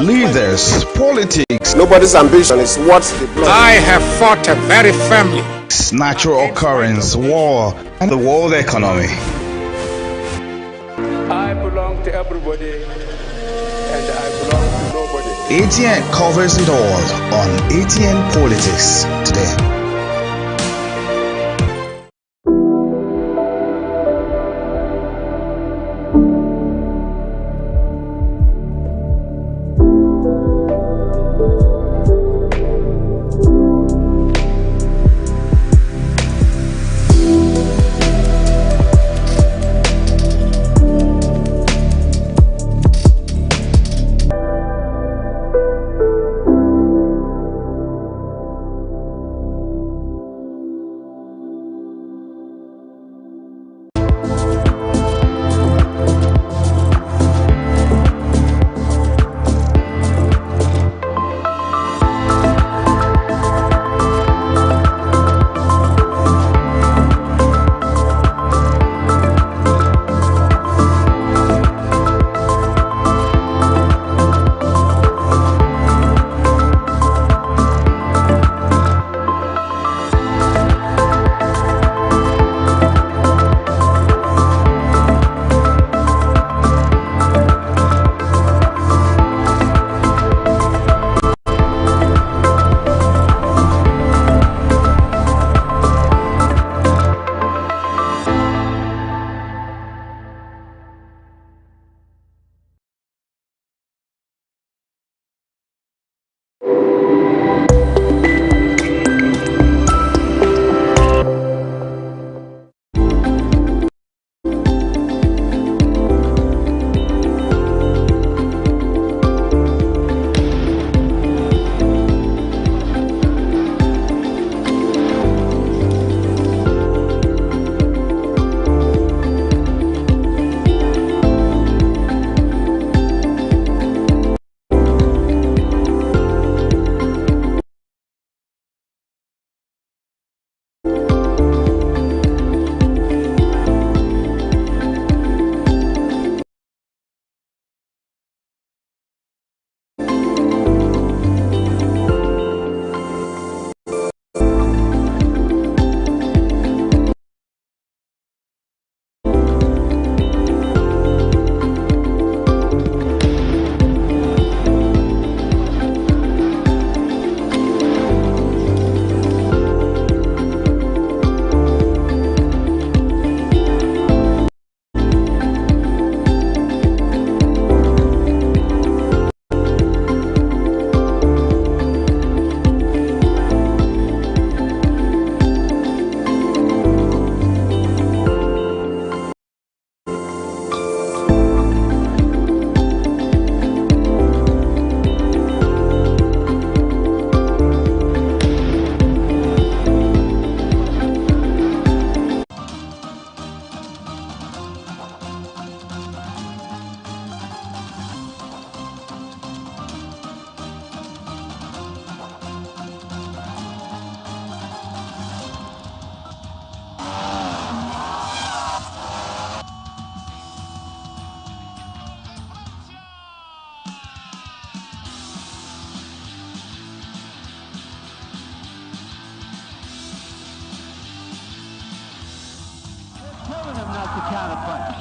leaders, politics. Nobody's ambition is what's the blood. I have fought a very firmly. Natural occurrence, war, and the world economy. I belong to everybody, and I belong to nobody. ATN covers it all on ATN Politics today. Telling him not to counterpunch.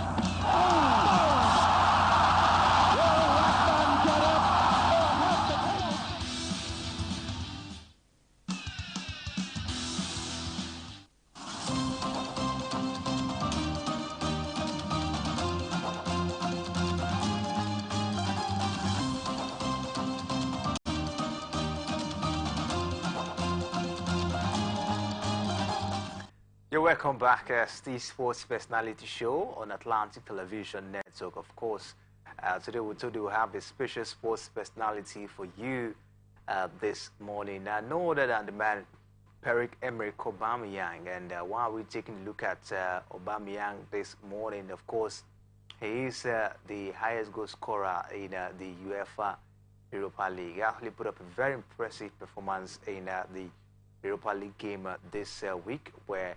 You're welcome back to the Sports Personality Show on Atlantic Television Network. Of course, today we'll have a special sports personality for you this morning. No other than the man, Pierre-Emerick Aubameyang. And while we're taking a look at Aubameyang this morning, of course, he is the highest goal scorer in the UEFA Europa League. He actually put up a very impressive performance in the Europa League game this week, where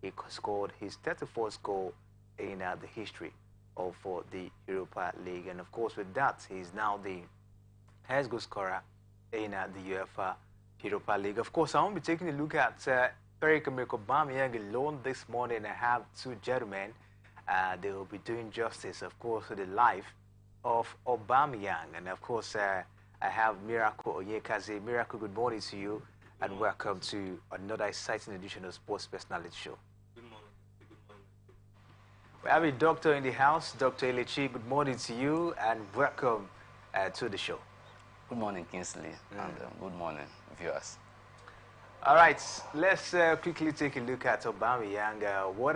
he scored his 34th goal in the history of the Europa League. And of course, with that, he's now the highest goal scorer in the UEFA Europa League. Of course, I won't be taking a look at Pierre-Emerick Aubameyang alone this morning. I have two gentlemen. They will be doing justice, of course, to the life of Aubameyang. And of course, I have Miracle Onyekaze. Miracle, good morning to you, and welcome to another exciting edition of Sports Personality Show. Good morning. Good morning. We have a doctor in the house, Dr. Elechi. Good morning to you, and welcome to the show. Good morning, Kingsley, and good morning, viewers. All right, let's quickly take a look at Aubameyang. What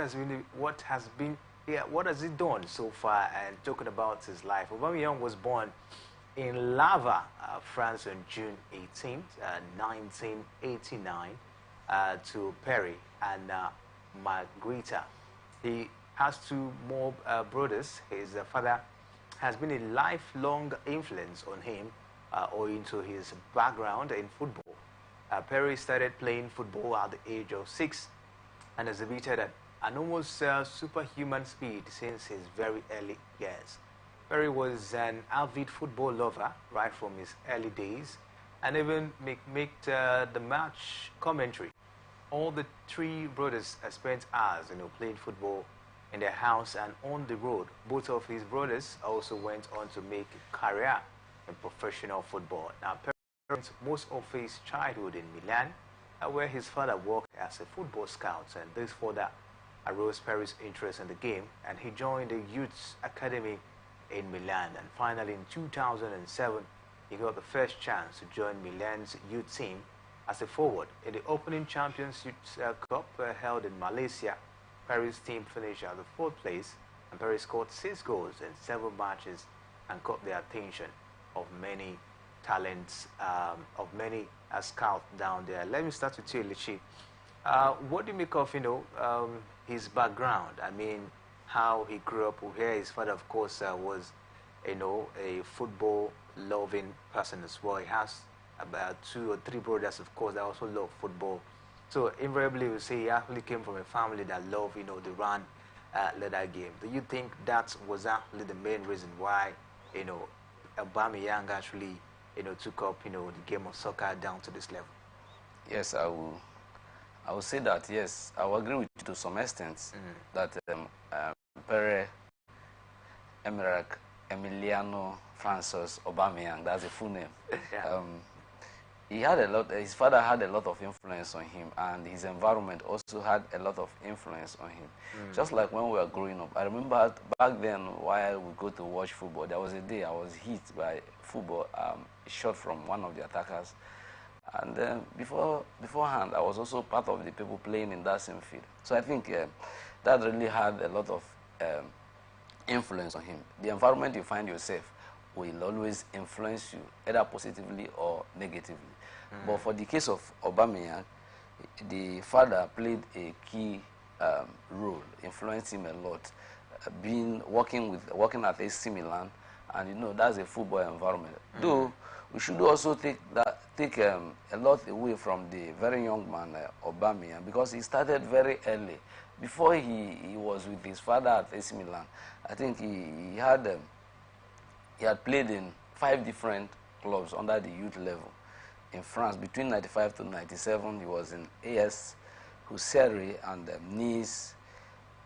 has he done so far? And talking about his life, Aubameyang was born in Lava, France, on June 18th, 1989, to Perry and Margarita. He has two more brothers. His father has been a lifelong influence on him, owing to his background in football. Perry started playing football at the age of 6 and exhibited an almost superhuman speed since his very early years. Perry was an avid football lover right from his early days, and even made the match commentary. All the three brothers spent hours, playing football in their house and on the road. Both of his brothers also went on to make a career in professional football. Now, Perry spent most of his childhood in Milan, where his father worked as a football scout, and this further arose Perry's interest in the game, and he joined the youth academy in Milan. And finally, in 2007, he got the first chance to join Milan's youth team as a forward. In the opening Champions Cup held in Malaysia, Perry's team finished at the 4th place, and Perry scored 6 goals in 7 matches and caught the attention of many talents, of many scouts down there. Let me start with you, Elechi. What do you make of, his background? I mean, how he grew up here. His father, of course, was, a football-loving person as well. He has about 2 or 3 brothers, of course, that also love football. So invariably, we say he actually came from a family that loved, the run leather game. Do you think that was actually the main reason why, Aubameyang actually, took up, the game of soccer down to this level? Yes, I will say that, yes. I will agree with you to some extent that Pierre-Emerick Emiliano Francis Aubameyang, that's a full name. Yeah. He had his father had a lot of influence on him, and his environment also had a lot of influence on him. Just like when we were growing up, I remember back then while we go to watch football, there was a day I was hit by football, a shot from one of the attackers. And beforehand, I was also part of the people playing in that same field. So I think that really had a lot of influence on him. The environment you find yourself will always influence you, either positively or negatively. But for the case of Aubameyang, the father played a key role, influenced him a lot. Working at AC Milan, and that's a football environment. Though we should also take a lot away from the very young man Aubameyang, because he started very early. Before he was with his father at AC Milan, I think he had played in 5 different clubs under the youth level in France. Between 95 to 97, he was in AS Hussery and Nice,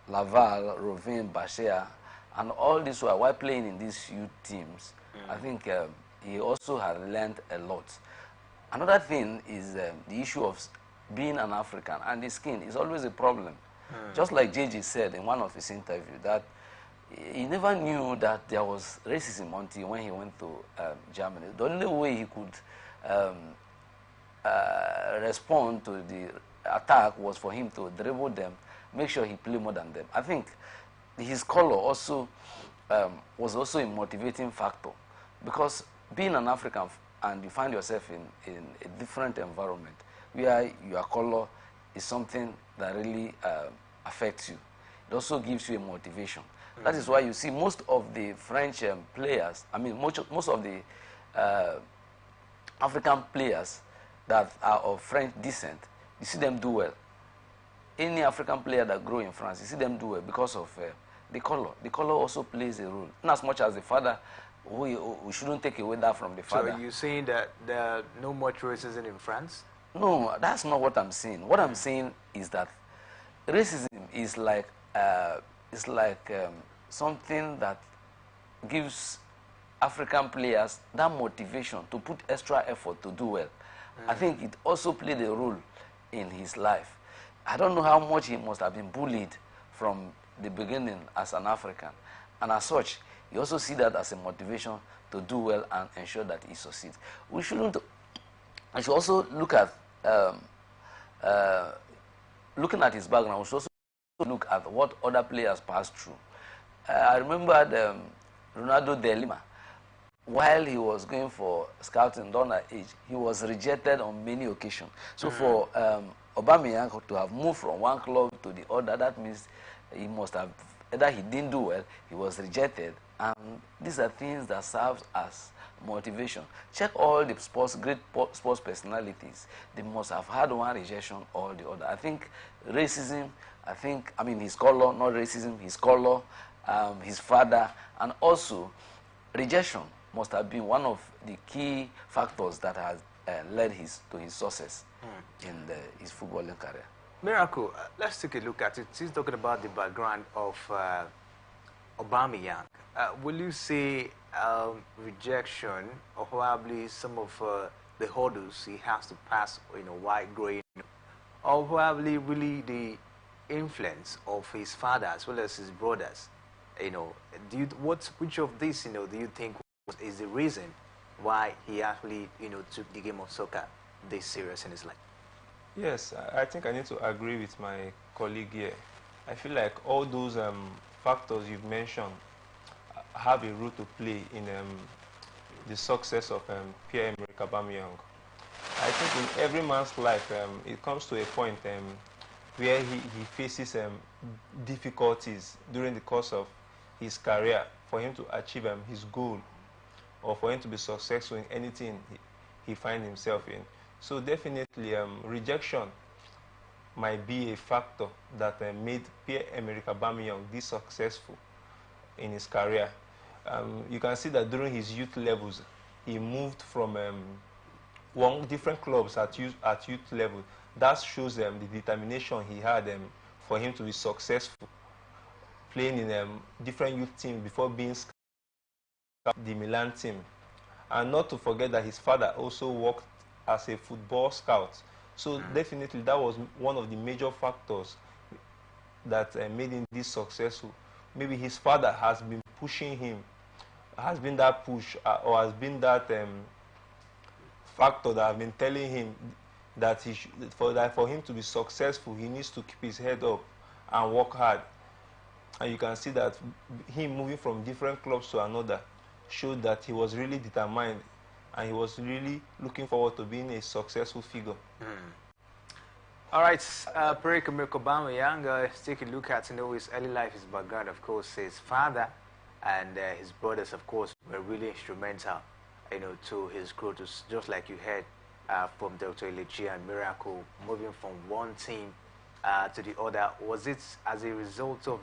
Laval, Rovin, Bachea, and all this while playing in these youth teams. I think he also had learned a lot. Another thing is the issue of being an African, and the skin is always a problem. Just like JJ said in one of his interviews, that he never knew that there was racism until when he went to Germany. The only way he could respond to the attack was for him to dribble them, make sure he played more than them. I think his color also was also a motivating factor, because being an African and you find yourself in a different environment where your color is something that really affects you, it also gives you a motivation. That is why you see most of the French players, most of the African players that are of French descent, you see them do well. Any African player that grow in France, you see them do well because of the color. The color also plays a role. Not as much as the father we shouldn't take away that from the father. So you're saying that there are no much racism in France? No, that's not what I'm saying. What I'm saying is that racism is like something that gives African players that motivation to put extra effort to do well. I think it also played a role in his life. I don't know how much he must have been bullied from the beginning as an African. And as such, you also see that as a motivation to do well and ensure that he succeeds. We should also look at looking at his background. We should also look at what other players passed through. I remember Ronaldo de Lima. While he was going for scouting during that age, he was rejected on many occasions. So for Aubameyang to have moved from one club to the other, that means he must have, either he didn't do well, he was rejected. And these are things that serve as motivation. Check all the great sports personalities. They must have had one rejection or the other. I think racism, his color, not racism, his color, his father, and also rejection must have been one of the key factors that has led to his success in his footballing career. Miracle, let's take a look at it. He's talking about the background of Aubameyang. Will you say rejection or probably some of the hurdles he has to pass, while growing, or probably really the influence of his father as well as his brothers? Which of these, do you think is the reason why he actually, took the game of soccer this serious in his life? Yes, I think I need to agree with my colleague here. I feel like all those factors you've mentioned have a role to play in the success of Pierre-Emerick Aubameyang. I think in every man's life, it comes to a point where he faces difficulties during the course of his career for him to achieve his goal, or for him to be successful in anything he finds himself in. So definitely rejection might be a factor that made Pierre-Emerick Aubameyang this successful in his career. You can see that during his youth levels, he moved from different clubs at youth level. That shows the determination he had for him to be successful, playing in different youth teams before being the Milan team. And not to forget that his father also worked as a football scout. So definitely that was one of the major factors that made him this successful. Maybe his father has been pushing him, has been that push, or has been that factor that has been telling him that for him to be successful, he needs to keep his head up and work hard. And you can see that him moving from different clubs to another showed that he was really determined and he was really looking forward to being a successful figure. All right, Pierre-Emerick Aubameyang, let's take a look at his early life, his background. Of course, his father and his brothers, of course, were really instrumental, to his growth. Just like you heard from Dr. Elechi and Miracle, moving from one team to the other. Was it as a result of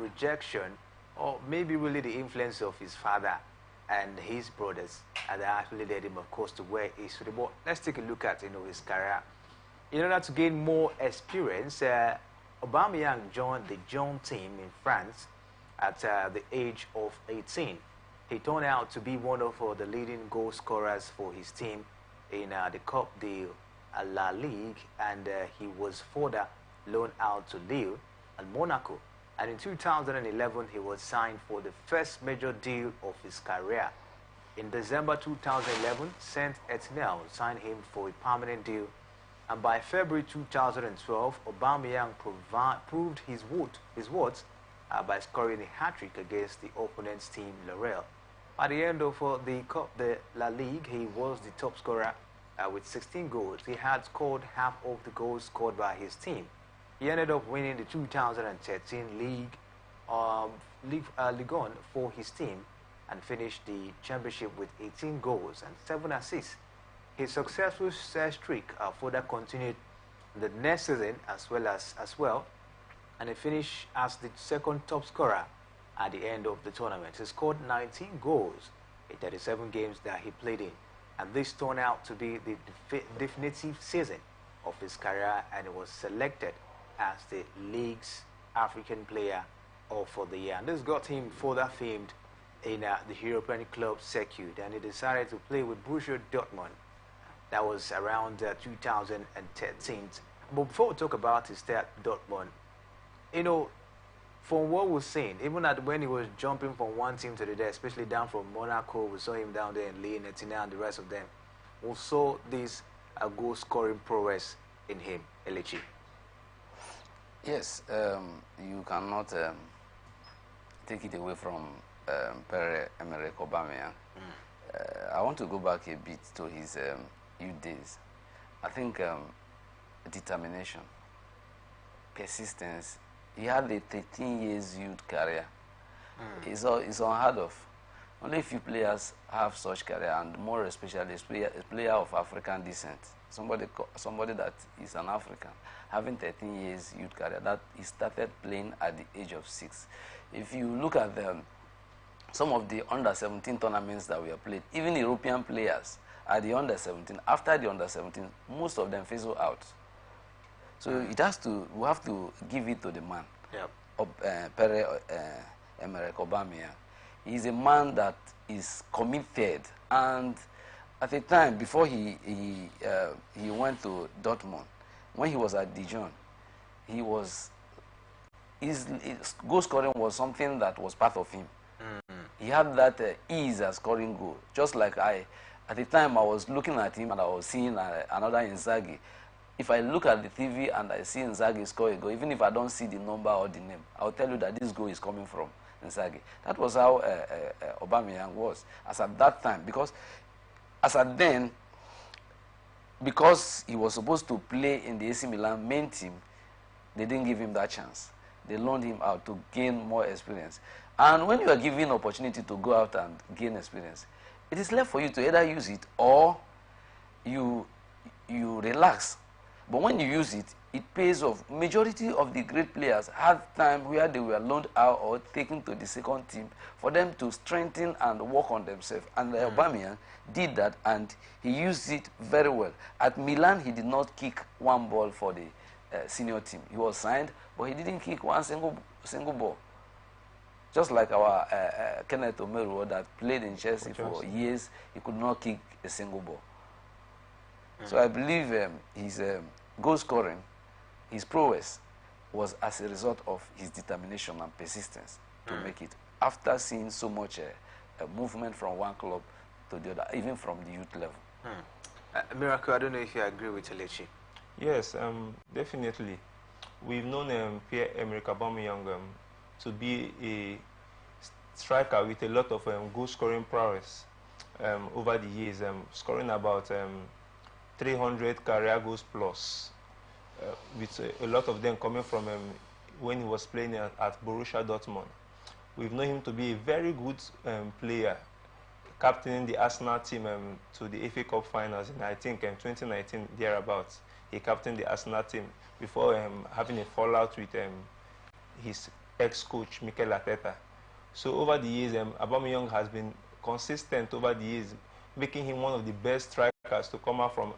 rejection, or maybe really the influence of his father and his brothers that actually led him, of course, to where he is today? But let's take a look at his career. In order to gain more experience, Aubameyang joined the Jeune team in France at the age of 18. He turned out to be one of the leading goal scorers for his team in the Coupe de la Ligue, and he was further loaned out to Lille and Monaco. And in 2011, he was signed for the first major deal of his career. In December 2011, Saint-Etienne signed him for a permanent deal. And by February 2012, Aubameyang proved his worth by scoring a hat-trick against the opponent's team, Lorel. At the end of the Coupe de la Ligue, he was the top scorer with 16 goals. He had scored half of the goals scored by his team. He ended up winning the 2013 Ligue 1 for his team and finished the championship with 18 goals and 7 assists. His successful streak further continued the next season as well, and he finished as the second top scorer at the end of the tournament. He scored 19 goals in 37 games that he played in. And this turned out to be the definitive season of his career, and he was selected as the league's African player of the year. And this got him further famed in the European club circuit, and he decided to play with Borussia Dortmund. That was around 2013. But before we talk about his stay at Dortmund, you know, from what we've seen, even when he was jumping from one team to the other, especially down from Monaco, we saw him down there in Lille, Netina, and the rest of them. We saw this goal-scoring prowess in him, Elechi. Yes, you cannot take it away from Pierre-Emerick Aubameyang. I want to go back a bit to his youth days. I think determination, persistence. He had a 13 years youth career. It's unheard of. Only a few players have such career, and more especially a player of African descent. Somebody that is an African, having 13 years youth career, that he started playing at the age of 6. If you look at some of the under-17 tournaments that we have played, even European players at the under-17, after the under-17, most of them fizzle out. So we have to give it to the man, Pierre-Emerick Aubameyang. He's a man that is committed, and at the time before he went to Dortmund, when he was at Dijon, his goal scoring was something that was part of him. He had that ease at scoring goal. Just like at the time I was looking at him and I was seeing another Inzaghi. If I look at the TV and I see Inzaghi score a goal, even if I don't see the number or the name, I'll tell you that this goal is coming from Inzaghi. That was how Aubameyang was as at that time, because as at then, because he was supposed to play in the AC Milan main team, they didn't give him that chance. They loaned him out to gain more experience. And when you are given opportunity to go out and gain experience, it is left for you to either use it or you relax. But when you use it, it pays off. Majority of the great players had time where they were loaned out or taken to the second team for them to strengthen and work on themselves. And Aubameyang did that, and he used it very well. At Milan, he did not kick one ball for the senior team. He was signed, but he didn't kick one single ball. Just like our Kenneth Omeruo that played in Chelsea for years, he could not kick a single ball. So I believe his goal scoring, his prowess, was as a result of his determination and persistence to make it. After seeing so much movement from one club to the other, even from the youth level. Miracle, I don't know if you agree with Elechi. Yes, definitely. We've known Pierre-Emerick Aubameyang to be a striker with a lot of goal-scoring prowess over the years, scoring about 300 career goals plus, with a lot of them coming from when he was playing at Borussia Dortmund. We've known him to be a very good player, captaining the Arsenal team to the FA Cup finals in, I think, 2019, thereabouts. He captained the Arsenal team before having a fallout with his ex-coach, Mikel Arteta. So over the years, Aubameyang has been consistent over the years, making him one of the best strikers to come out from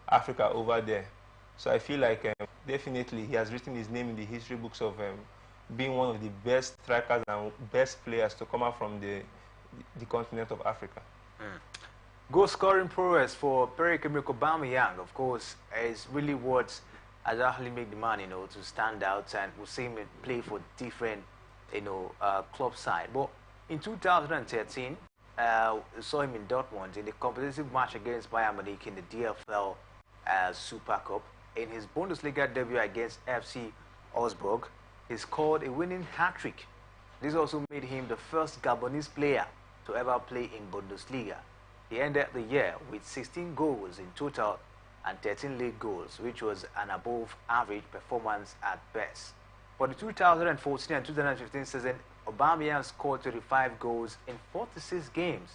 Africa over there. So I feel like definitely he has written his name in the history books of being one of the best strikers and best players to come out from the continent of Africa. Goal scoring prowess for Pierre-Emerick Aubameyang, of course, is really what has actually made the man, to stand out, and we'll see him play for different, club side. But in 2013, we saw him in Dortmund in the competitive match against Bayern Munich in the DFL Super Cup. In his Bundesliga debut against FC Augsburg, he scored a winning hat-trick. This also made him the first Gabonese player to ever play in Bundesliga. He ended the year with 16 goals in total and 13 league goals, which was an above-average performance at best. For the 2014 and 2015 season, Aubameyang scored 35 goals in 46 games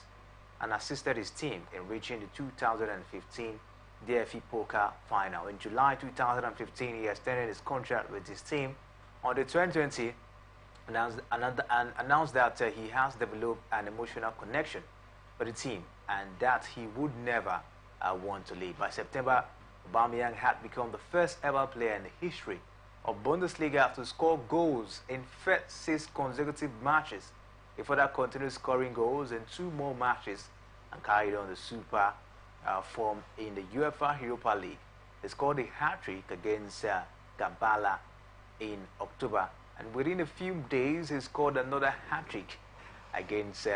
and assisted his team in reaching the 2015 DFB Pokal final. In July 2015, he extended his contract with his team. On the 2020, announced that he has developed an emotional connection for the team and that he would never want to leave. By September, Aubameyang had become the first ever player in the history of Bundesliga to score goals in 6 consecutive matches. He further continued scoring goals in 2 more matches and carried on the super form in the UEFA Europa League. He scored a hat-trick against Gabala in October, and within a few days he scored another hat-trick against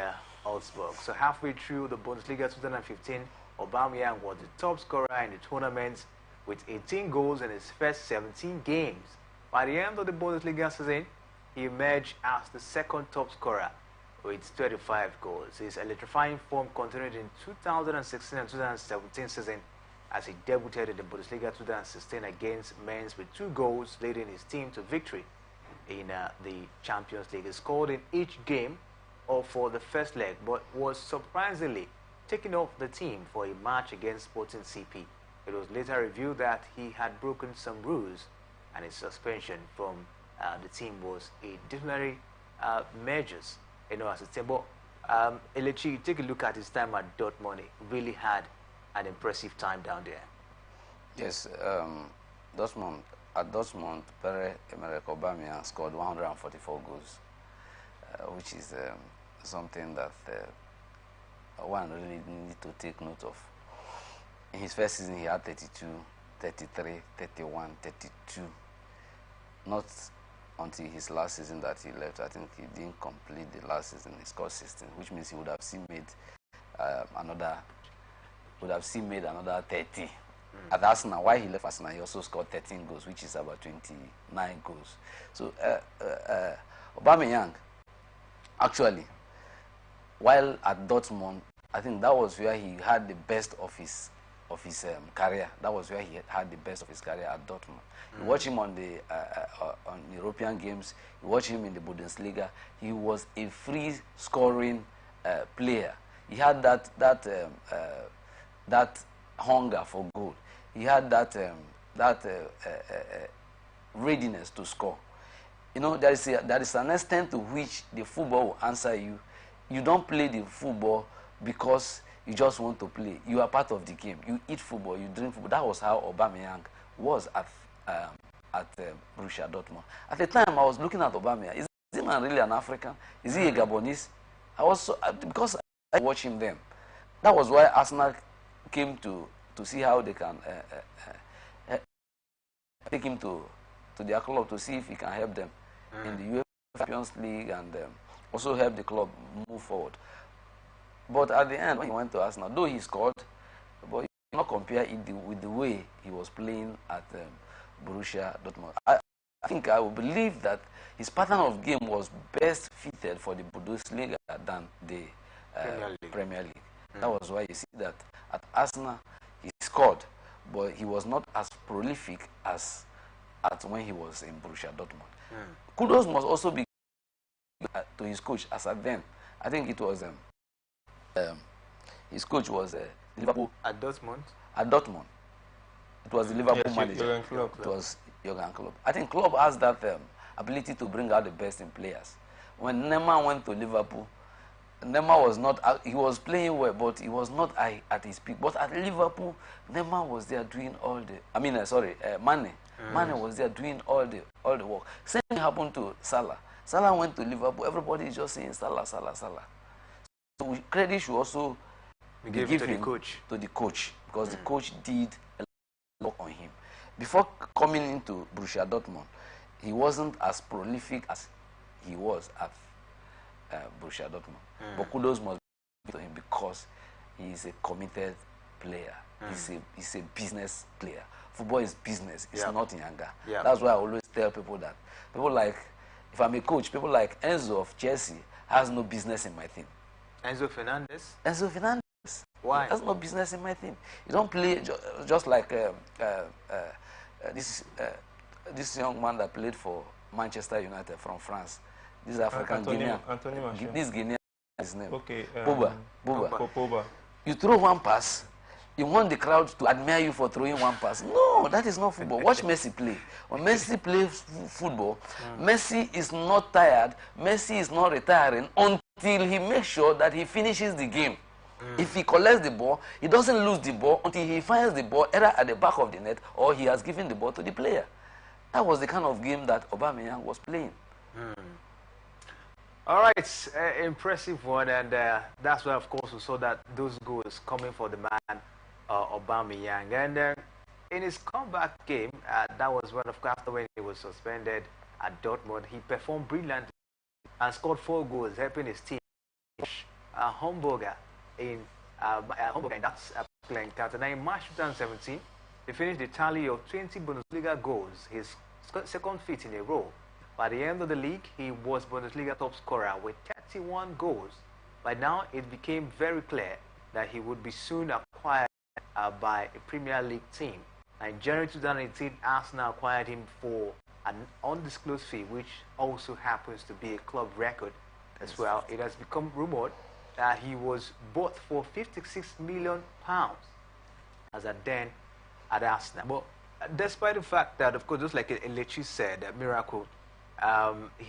Augsburg. So halfway through the Bundesliga 2015, Aubameyang was the top scorer in the tournament with 18 goals in his first 17 games. By the end of the Bundesliga season, he emerged as the second top scorer with 25 goals. His electrifying form continued in 2016 and 2017 season as he debuted in the Bundesliga 2016 against Mainz with 2 goals, leading his team to victory in the Champions League. He scored in each game or for the first leg, but was surprisingly taken off the team for a match against Sporting CP. It was later revealed that he had broken some rules and his suspension from the team was a disciplinary measures, as a team. But Elechi, take a look at his time at Dortmund. He really had an impressive time down there. Yes, at Dortmund, Pierre-Emerick Aubameyang scored 144 goals, which is something that one really need to take note of. In his first season, he had 32, 33, 31, 32. Not until his last season that he left. I think he didn't complete the last season. He scored 16, which means he would have still made another 30. At Arsenal, while he left Arsenal, he also scored 13 goals, which is about 29 goals. So Aubameyang, actually, while at Dortmund, I think that was where he had the best of his career. That was where he had the best of his career at Dortmund. You watch him on the on European games. You watch him in the Bundesliga. He was a free scoring player. He had that hunger for goal. He had that readiness to score. There is an extent to which the football will answer you. You don't play the football because you just want to play. You are part of the game. You eat football, you drink football. That was how Aubameyang was at Borussia Dortmund. At the time, I was looking at Aubameyang. Is he man really an African? Is he a Gabonese? Because I watched him then. That was why Arsenal came to see how they can take him to their club to see if he can help them in the UEFA Champions League and also help the club move forward. But at the end, when he went to Arsenal, though he scored, but you cannot compare it with the way he was playing at Borussia Dortmund. I think I would believe that his pattern of game was best fitted for the Bundesliga than the Premier League. That was why you see that at Arsenal, he scored, but he was not as prolific as when he was in Borussia Dortmund. Kudos must also be to his coach as at then. I think it was his coach was Liverpool. At Dortmund? At Dortmund. It was the Liverpool manager. It was Jurgen Klopp. I think Klopp has that ability to bring out the best in players. When Neymar went to Liverpool, Neymar was not, he was playing well, but he was not at his peak. But at Liverpool, Neymar was there doing all the, Mane. Mane was there doing all the work. Same thing happened to Salah. Salah went to Liverpool, everybody is just saying Salah, Salah, Salah. So credit should also be given to the coach, because the coach did a lot on him. Before coming into Borussia Dortmund, he wasn't as prolific as he was at Borussia Dortmund. But kudos must be to him because he is a committed player. He's a business player. Football is business. It's not Yanga. That's why I always tell people that. People like, if I'm a coach, people like Enzo of Chelsea has no business in my team. Enzo Fernandez? Enzo Fernandez. Why? There's no business in my team. You don't play just like this young man that played for Manchester United from France. This African Guinean. This Guinean is his name. Okay. Boba. You throw one pass, you want the crowd to admire you for throwing one pass. No, that is not football. Watch Messi play. When Messi plays football, Messi is not tired. Messi is not retiring until he makes sure that he finishes the game. If he collects the ball, he doesn't lose the ball until he finds the ball either at the back of the net or he has given the ball to the player. That was the kind of game that Aubameyang was playing. All right, impressive one, and that's why, of course, we saw that those goals coming for the man Aubameyang. And in his comeback game, that was one of after when he was suspended at Dortmund, he performed brilliantly and scored 4 goals, helping his team Hamburger in Hamburger, and that's playing counter. Now in March 2017, he finished the tally of 20 Bundesliga goals, his second feat in a row. By the end of the league, he was Bundesliga top scorer with 31 goals. By now, it became very clear that he would be soon acquired by a Premier League team. Now, in January 2018, Arsenal acquired him for an undisclosed fee, which also happens to be a club record as well. It has become rumored that he was bought for £56 million as a then at Arsenal. But despite the fact that, of course, just like Elechi said, Miracle, he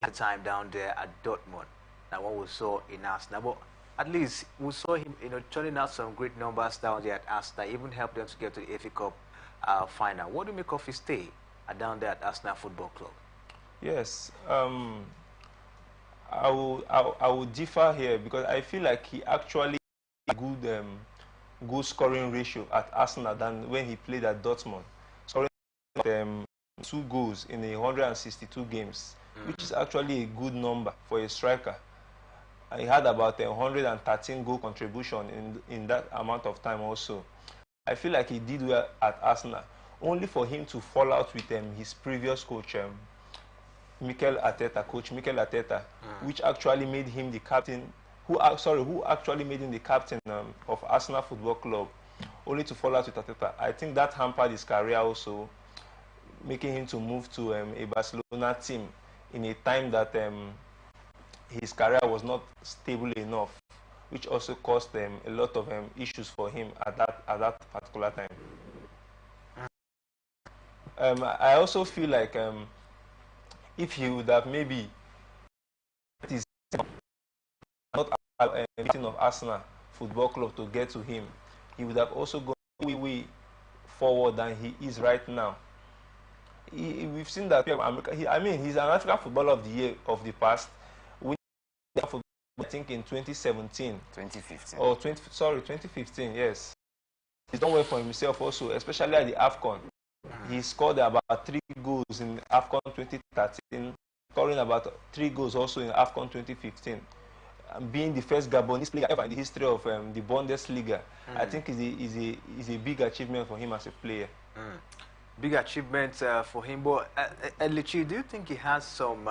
had time down there at Dortmund. Now, what we saw in Arsenal, but at least we saw him, turning out some great numbers down there at Arsenal, even helped them to get to the FA Cup final. What do you make of his stay down there at Arsenal Football Club? Yes, I will differ here because I feel like he actually had a good goal scoring ratio at Arsenal than when he played at Dortmund, scoring 2 goals in 162 games, which is actually a good number for a striker. And he had about 113 goal contribution in that amount of time also. I feel like he did well at Arsenal, only for him to fall out with his previous coach, Coach Mikel Arteta, which actually made him the captain, who actually made him the captain of Arsenal Football Club, only to fall out with Arteta. I think that hampered his career also, making him to move to a Barcelona team in a time that his career was not stable enough, which also caused a lot of issues for him at that particular time. I also feel like if he would have maybe not allowed meeting of Arsenal Football Club to get to him, he would have also gone way forward than he is right now. We've seen that he's an African Footballer of the Year of the past. I think in 2017. 2015. Or 2015, yes. He's done well for himself also, especially at the AFCON. He scored about 3 goals in AFCON 2013, scoring about 3 goals also in AFCON 2015. Being the first Gabonese player ever in the history of the Bundesliga, I think is a big achievement for him as a player. Big achievement for him. But Lichi, do you think he has some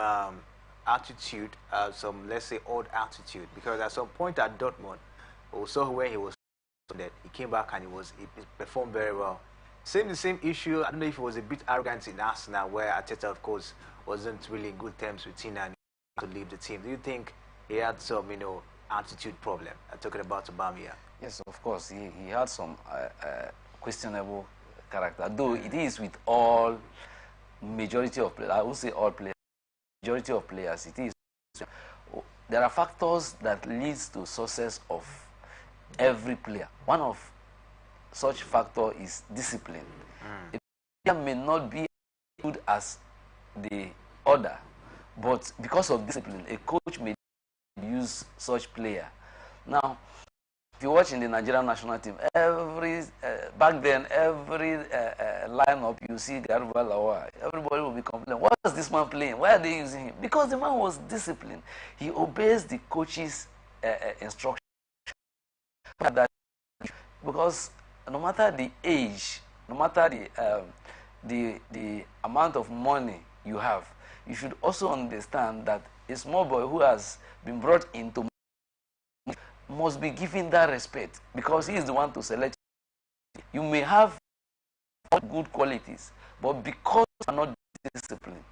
attitude, some, let's say, odd attitude? Because at some point at Dortmund, we saw where he was, that he came back and he performed very well. The same issue. I don't know if it was a bit arrogant in Arsenal, where Arteta, of course, wasn't really in good terms with him and to leave the team. Do you think he had some, attitude problem? I'm talking about Aubameyang. Yes, of course. He had some questionable character, though it is with all majority of players. I won't say all players, majority of players. It is. There are factors that leads to success of every player. One of such factor is discipline. A player may not be as good as the other, but because of discipline, a coach may use such player. Now, if you watch in the Nigerian national team, back then, every lineup you see Garuba Lawa, everybody will be complaining, what is this man playing? Why are they using him? Because the man was disciplined. He obeys the coach's instructions. Because no matter the age, no matter the amount of money you have, you should also understand that a small boy who has been brought into must be given that respect, because he is the one to select. You may have good qualities, but because you are not disciplined,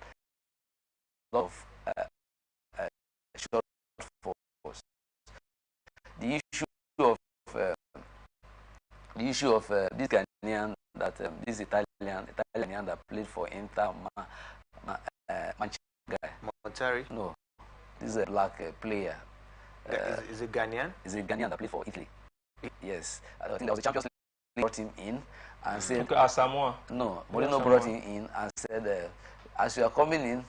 of shortfalls. The issue of this Ghanaian that this Italian that played for Inter, Manchester guy. Montari? No, this is a black player. Is it Ghanaian? Is a Ghanaian that played for Italy. Yes, I think there was a Champions League brought him in and said. Okay, Asamoah. No, Mourinho brought him in and said, as you are coming in,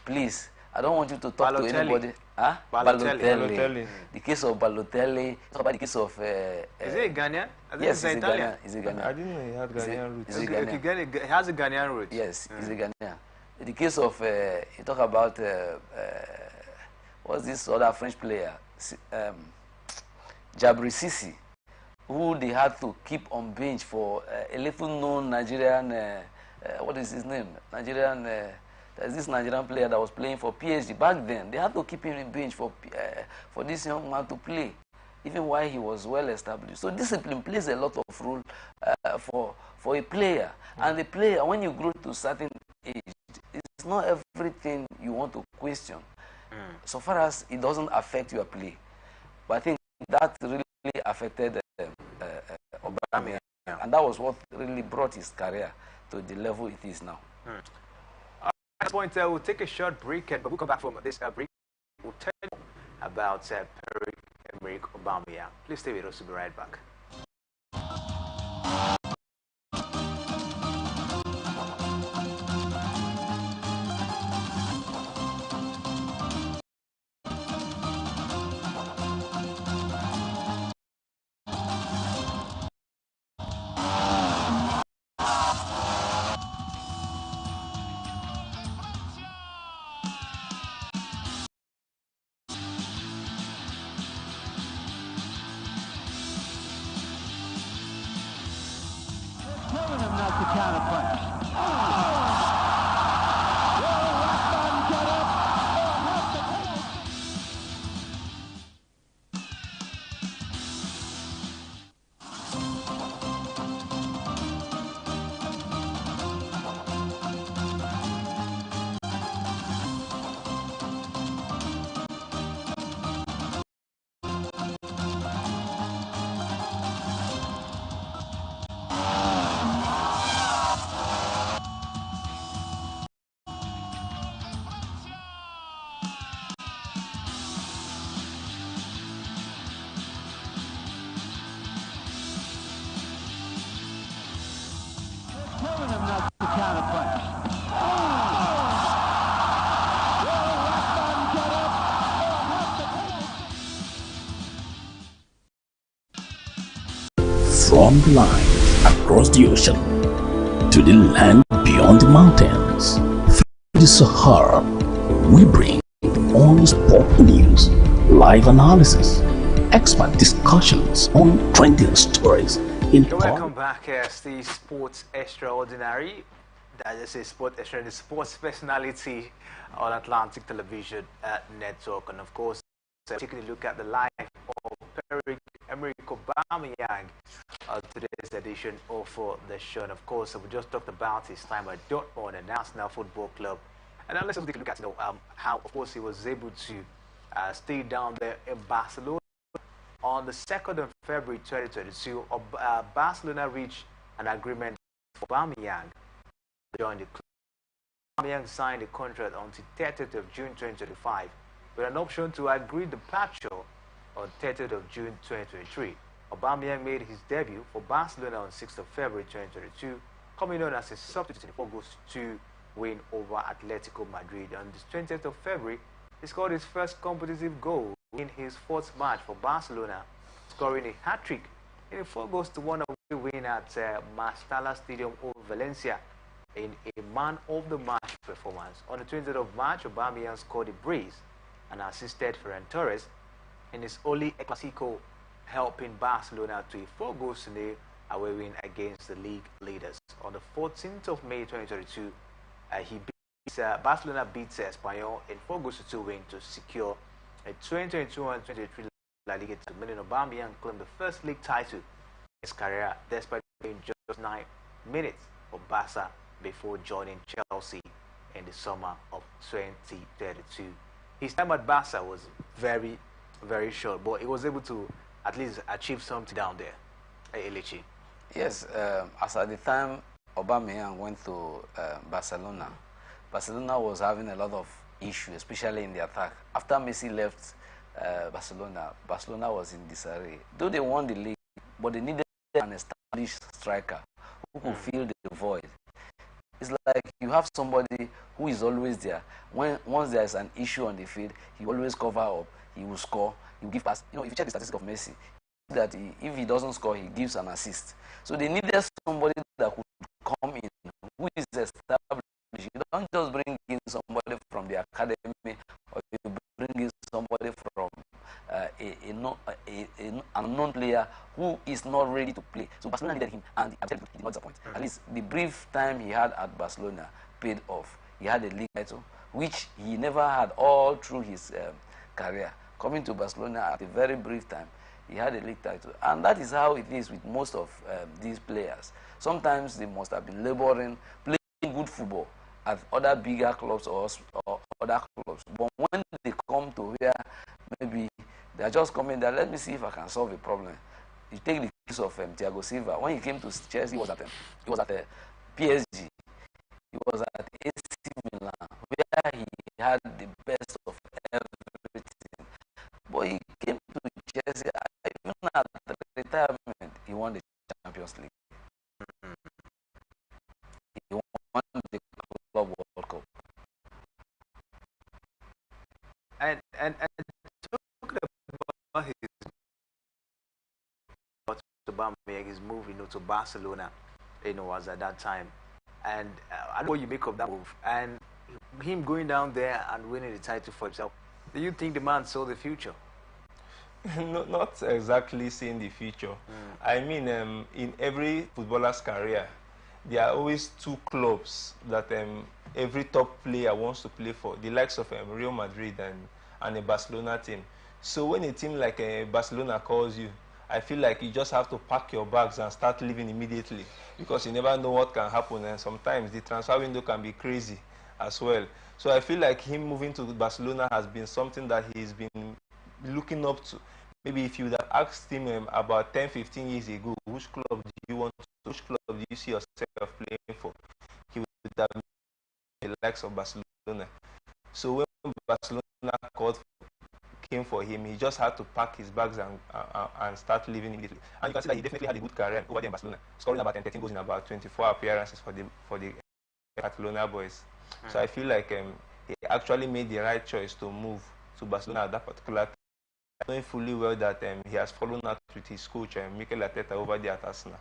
please, I don't want you to talk to anybody. Huh? Balotelli. The case of Balotelli. Talk about the case of. Is it a Ghanaian? I think Yes, it's Italian. Is a Ghanaian. I didn't know he had Ghanaian roots. Is it Okay, Ghanaian? it has a Ghanaian root. Yes, is a Ghanaian. The case of you talk about what's this other French player, Jabri Sisi, who they had to keep on bench for a little known Nigerian. What is his name? Nigerian. There's this Nigerian player that was playing for PSG back then. They had to keep him in bench for this young man to play, even while he was well established. So discipline plays a lot of role for a player. And the player, when you grow to a certain age, it's not everything you want to question, so far as it doesn't affect your play. But I think that really affected Obama, and that was what really brought his career to the level it is now. At this point, we'll take a short break, and when we come back from this break, we'll tell you about Pierre-Emerick Aubameyang. Please stay with us. We'll be right back. Telling him not to counterpunch. Telling him not to counterpunch. From the line across the ocean to the land beyond the mountains, through the Sahara, we bring on sport news, live analysis, expert discussions on trending stories in Welcome back, it's the Sports Extraordinary. That is a Sport Extraordinary, sports personality on Atlantic Television Network. And of course, taking a look at the life of Pierre-Emerick Aubameyang on today's edition of the show. And of course, we just talked about his time at Dortmund and Arsenal Football Club. And now let's take a look at how, of course, he was able to stay down there in Barcelona. On the 2nd of February 2022, Barcelona reached an agreement for Aubameyang to join the club. Aubameyang signed a contract until 30th of June 2025 with an option to agree departure on 30th of June 2023. Aubameyang made his debut for Barcelona on 6th of February 2022, coming on as a substitute in the 4-2 win over Atletico Madrid. On the 20th of February, he scored his first competitive goal in his fourth match for Barcelona, scoring a hat-trick in a 4-1 win at Mestalla Stadium over Valencia in a man-of-the-match performance. On the 20th of March, Aubameyang scored a brace and assisted Ferran Torres in his only El Clasico, helping Barcelona to a 4-0 away win against the league leaders. On the 14th of May 2022, Barcelona beats Espanyol in 4-2 win to secure a 2022-23 La Liga title, meaning Aubameyang claimed the first league title in his career despite playing just 9 minutes for Barca before joining Chelsea in the summer of 2032. His time at Barca was very, very short, but he was able to at least achieve something down there. Hey, Elechi. Yes, as at the time Aubameyang went to Barcelona was having a lot of issues, especially in the attack. After Messi left Barcelona. Barcelona was in disarray. Though they won the league, but they needed an established striker who could fill the void. It's like you have somebody who is always there. Once there is an issue on the field, he will always cover up. He will score. He will give pass. You know, if you check the statistics of Messi, that if he doesn't score, he gives an assist. So they needed somebody that could come in, who is established. You don't just bring in somebody from the academy, or you bring in somebody from an unknown player who is not ready to play. So Barcelona needed him, and he did not disappoint. At least the brief time he had at Barcelona paid off. He had a league title, which he never had all through his career. Coming to Barcelona at a very brief time, he had a league title. And that is how it is with most of these players. Sometimes they must have been laboring, playing good football at other bigger clubs or other clubs. But when they come to where maybe they are just coming there, let me see if I can solve a problem. You take the case of Thiago Silva. When he came to Chelsea, he was at PSG. He was at AC Milan, where he had the best of everything. But he came to Chelsea, even at the retirement, he won the Champions League. He won the Club World Cup. And talking about his move, to Barcelona, was at that time, and I know what you make of that move, and him going down there and winning the title for himself. Do you think the man saw the future? No, not exactly seeing the future. I mean, in every footballer's career, there are always two clubs that every top player wants to play for, the likes of Real Madrid and a Barcelona team. So when a team like Barcelona calls you, I feel like you just have to pack your bags and start living immediately, because you never know what can happen, and sometimes the transfer window can be crazy as well. So I feel like him moving to Barcelona has been something that he's been looking up to. Maybe if you would have asked him about 10-15 years ago, which club do you see yourself playing for, he would have the likes of Barcelona. So when Barcelona came for him, he just had to pack his bags and start living immediately. And you can see that he definitely had a good career over there in Barcelona, scoring about 13 goals in about 24 appearances for the Catalonia boys. So I feel like he actually made the right choice to move to Barcelona at that particular time, knowing fully well that he has fallen out with his coach, Mikel Arteta, over there at Arsenal.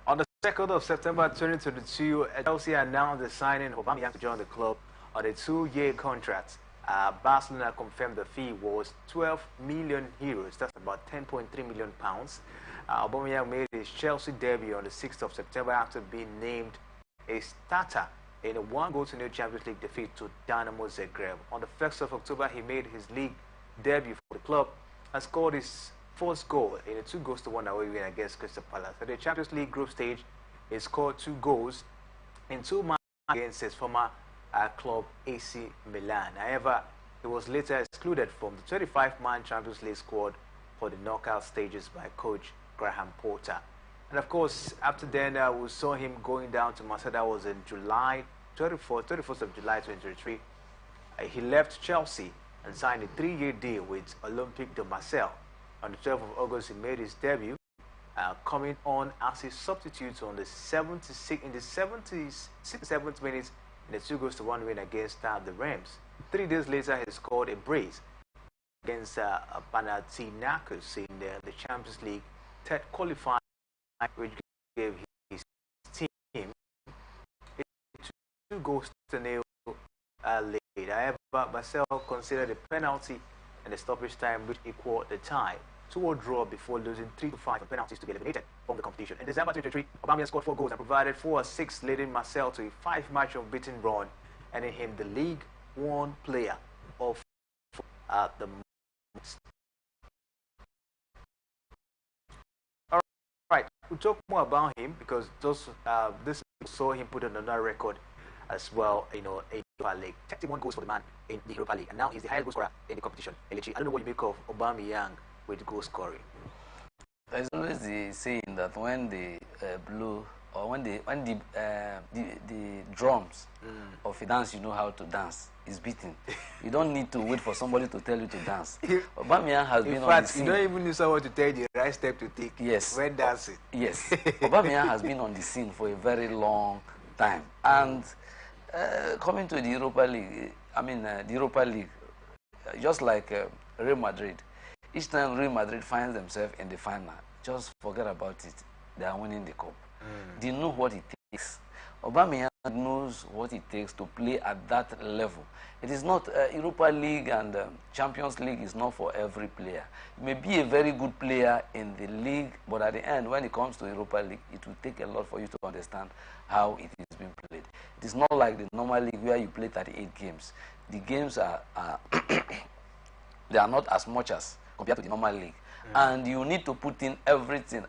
On the 2nd of September 2022, Chelsea announced the signing of Aubameyang to join the club on a 2-year contract. Barcelona confirmed the fee was 12 million euros. That's about 10.3 million pounds. Aubameyang made his Chelsea debut on the 6th of September after being named a starter in a 1-0 Champions League defeat to Dynamo Zagreb. On the 1st of October, he made his league debut for the club and scored his first goal in a 2-1 away win against Crystal Palace. At the Champions League group stage, he scored 2 goals in 2 matches against his former club AC Milan. However, he was later excluded from the 25-man Champions League squad for the knockout stages by coach Graham Potter. And of course, after then, we saw him going down to Marseille. That was in July 31st of July 2023. He left Chelsea and signed a 3-year deal with Olympique de Marseille. On the 12th of August, he made his debut, coming on as a substitute on the 77th minute in a 2-1 win against the Rams. 3 days later, he scored a brace against Panathinaikos in the Champions League third qualifying, which gave his team a 2-0 lead. However, Marcel considered a penalty and the stoppage time, which equaled the tie to a draw before losing 3-5 on penalties to be eliminated from the competition. In December 2023, Aubameyang scored 4 goals and provided 4 assists, leading Marcel to a 5-match unbeaten run, earning him the League One Player of the month. All right, we'll talk more about him because this saw him put on another record as well, in Europa League. 31 goals for the man in the Europa League, and now he's the highest goal scorer in the competition. I don't know what you make of Aubameyang with goal scoring. There's always the saying that when the blue or when the drums of a dance you know how to dance is beaten, you don't need to wait for somebody to tell you to dance. Aubameyang has been on the scene. You don't even need someone to tell you the right step to take. Yes. When dancing. Yes. Aubameyang has been on the scene for a very long time. And coming to the Europa League, the Europa League, just like Real Madrid, each time Real Madrid finds themselves in the final, just forget about it. They are winning the cup. They know what it takes. Aubameyang knows what it takes to play at that level. It is not Europa League and Champions League is not for every player. You may be a very good player in the league, but at the end, when it comes to Europa League, it will take a lot for you to understand how it is being played. It is not like the normal league where you play 38 games. The games are they are not as much as compared to the normal league. And you need to put in everything.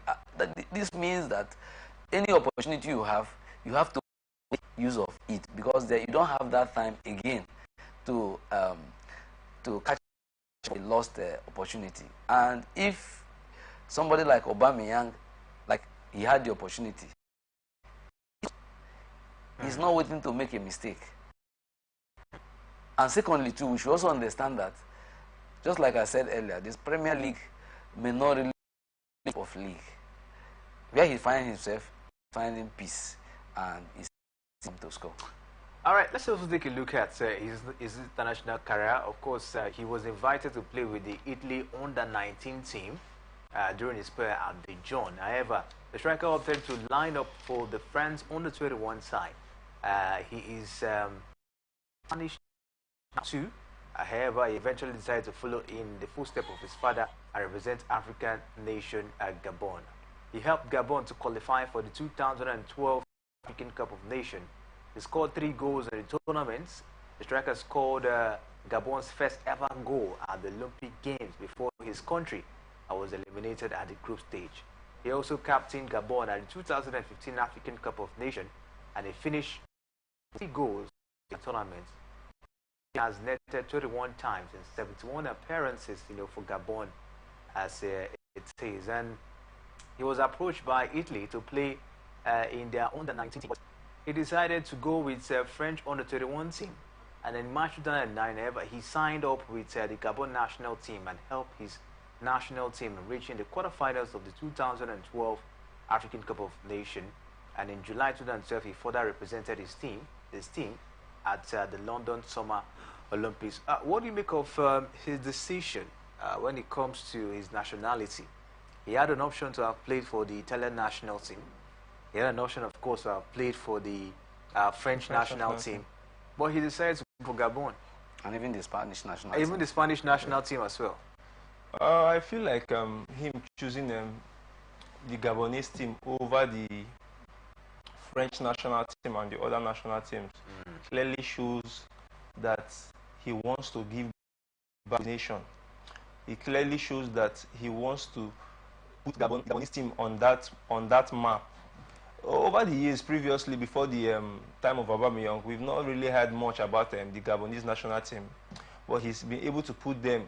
This means that any opportunity you have to make use of it, because you don't have that time again to catch a lost opportunity. And if somebody like Aubameyang, like he had the opportunity, he's not waiting to make a mistake. And secondly, too, we should also understand that, just like I said earlier, this Premier League may not really be of league. Where he finds himself, finding peace, and he's to score. All right, let's also take a look at his international career. Of course, he was invited to play with the Italy under-19 team during his spell at Dijon. However, the striker opted to line up for the France under-21 side. He is Spanish too. However, he eventually decided to follow in the footsteps of his father and represent African nation Gabon. He helped Gabon to qualify for the 2012 African Cup of Nations. He scored 3 goals in the tournaments. The striker scored Gabon's first ever goal at the Olympic Games before his country was eliminated at the group stage. He also captained Gabon at the 2015 African Cup of Nations, and he finished 3 goals in the tournament. He has netted 21 times in 71 appearances, for Gabon, as it says. And he was approached by Italy to play in their under-19 team. He decided to go with French under-21 team. And in March 2009, he signed up with the Gabon national team and helped his national team reaching the quarterfinals of the 2012 African Cup of Nations. And in July 2012, he further represented his team at the London Summer Olympics. What do you make of his decision when it comes to his nationality? He had an option to have played for the Italian national team. He had an option, of course, to have played for the French national team. But he decided to go for Gabon. And even the Spanish national team. Even the Spanish national team as well. I feel like him choosing the Gabonese team over the French national team and the other national teams clearly shows that he wants to give back to the nation. It clearly shows that he wants to put Gabonese team on that map. Over the years previously, before the time of Aubameyang, we've not really heard much about the Gabonese national team, but he's been able to put them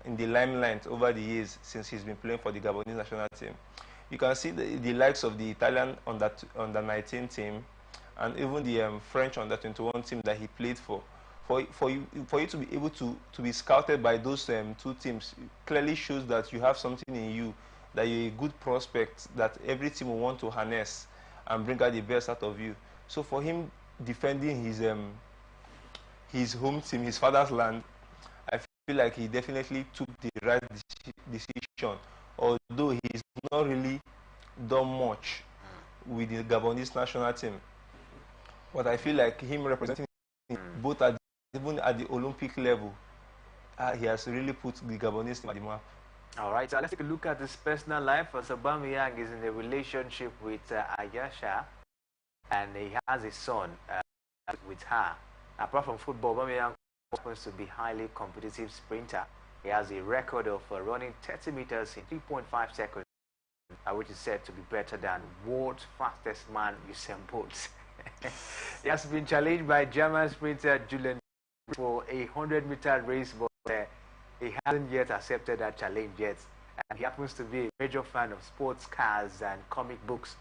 in the limelight over the years since he's been playing for the Gabonese national team. You can see the likes of the Italian under-19 team and even the French under-21 team that he played for. For you to be able to be scouted by those 2 teams clearly shows that you have something in you, that you're a good prospect that every team will want to harness and bring out the best out of you. So for him defending his home team, his father's land, I feel like he definitely took the right decision, although he's not really done much with the Gabonese national team. But I feel like him representing both even at the Olympic level, he has really put the Gabonese team at the map. All right, so let's take a look at his personal life. Aubameyang is in a relationship with Ayasha, and he has a son with her. Apart from football, Aubameyang happens to be a highly competitive sprinter. He has a record of running 30 meters in 3.5 seconds, which is said to be better than world's fastest man, Usain Bolt. He has been challenged by German sprinter Julian for a 100-meter race, but he hasn't yet accepted that challenge yet. And he happens to be a major fan of sports cars and comic books.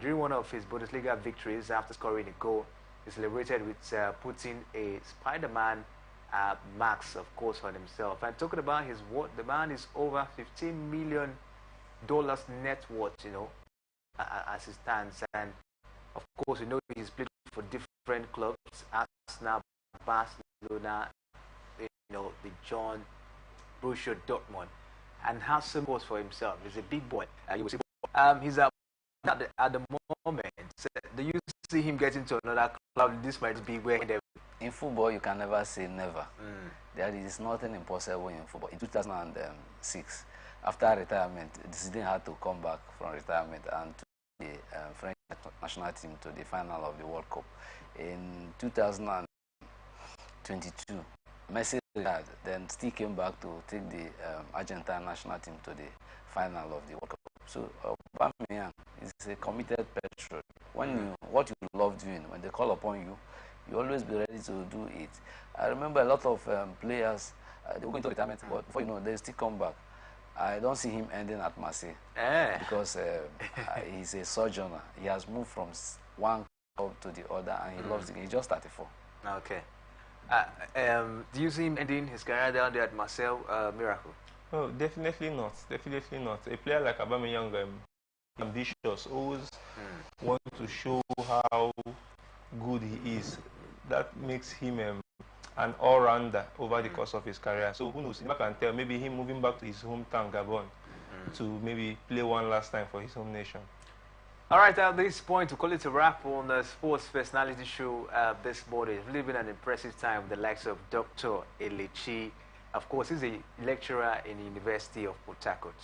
During one of his Bundesliga victories, after scoring a goal, he celebrated with putting a Spider-Man mask, of course, on himself. And talking about his worth, the man is over $15 million net worth, you know, as he stands. And of course, you know, he's played for different clubs: Arsenal, Barcelona, you know, the John Borussia Dortmund, and has some goals for himself. He's a big boy. You will see, he's at the moment. So do you see him getting to another club? This might be where in football you can never say never. There is nothing impossible in football. In 2006, after retirement, Zidane had to come back from retirement and to the French national team to the final of the World Cup. In 2022, Messi retired, then still came back to take the Argentine national team to the final of the World Cup. So Aubameyang is a committed patriot. When what you love doing, when they call upon you, you always be ready to do it. I remember a lot of players, they were going to retirement, but before you know, they still come back. I don't see him ending at Marseille because he's a sojourner. He has moved from one club to the other, and he loves the game. He's just 34. Okay. Do you see him ending his career down there at Marseille, Miracle? Oh, definitely not. Definitely not. A player like Aubameyang, ambitious, always wants to show how good he is. That makes him an all-rounder over the course of his career. So who knows? I can tell maybe him moving back to his hometown, Gabon, to maybe play one last time for his home nation. All right, at this point, we call it a wrap on the Sports Personality Show this morning. It's really been an impressive time with the likes of Dr. Elechi. Of course, he's a lecturer in the University of Port Harcourt.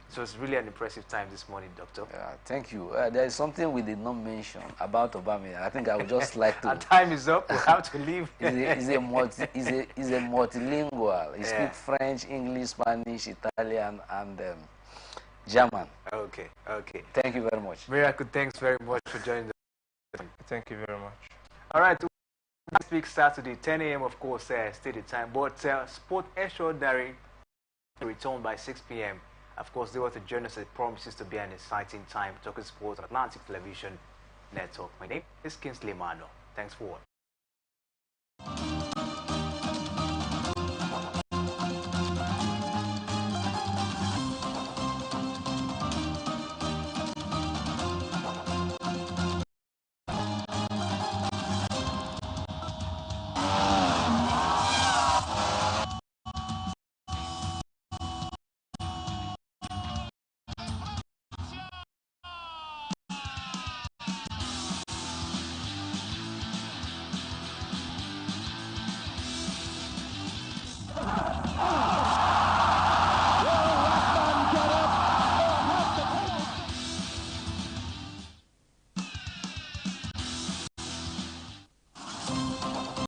So it's really an impressive time this morning, Doctor. Thank you. There is something we did not mention about Aubameyang. I think I would just like to... Our time is up. We have to leave. He's a multilingual. He speaks French, English, Spanish, Italian, and German. Okay, okay. Thank you very much. Miracle, thanks very much for joining us. Thank you very much. All right. Next week, Saturday, 10 a.m., of course, stated time. But Sport Extraordinary return by 6 p.m. Of course, they want to join us. It promises to be an exciting time talking sports on Atlantic Television Network. My name is Kingsley Mano. Thanks for watching.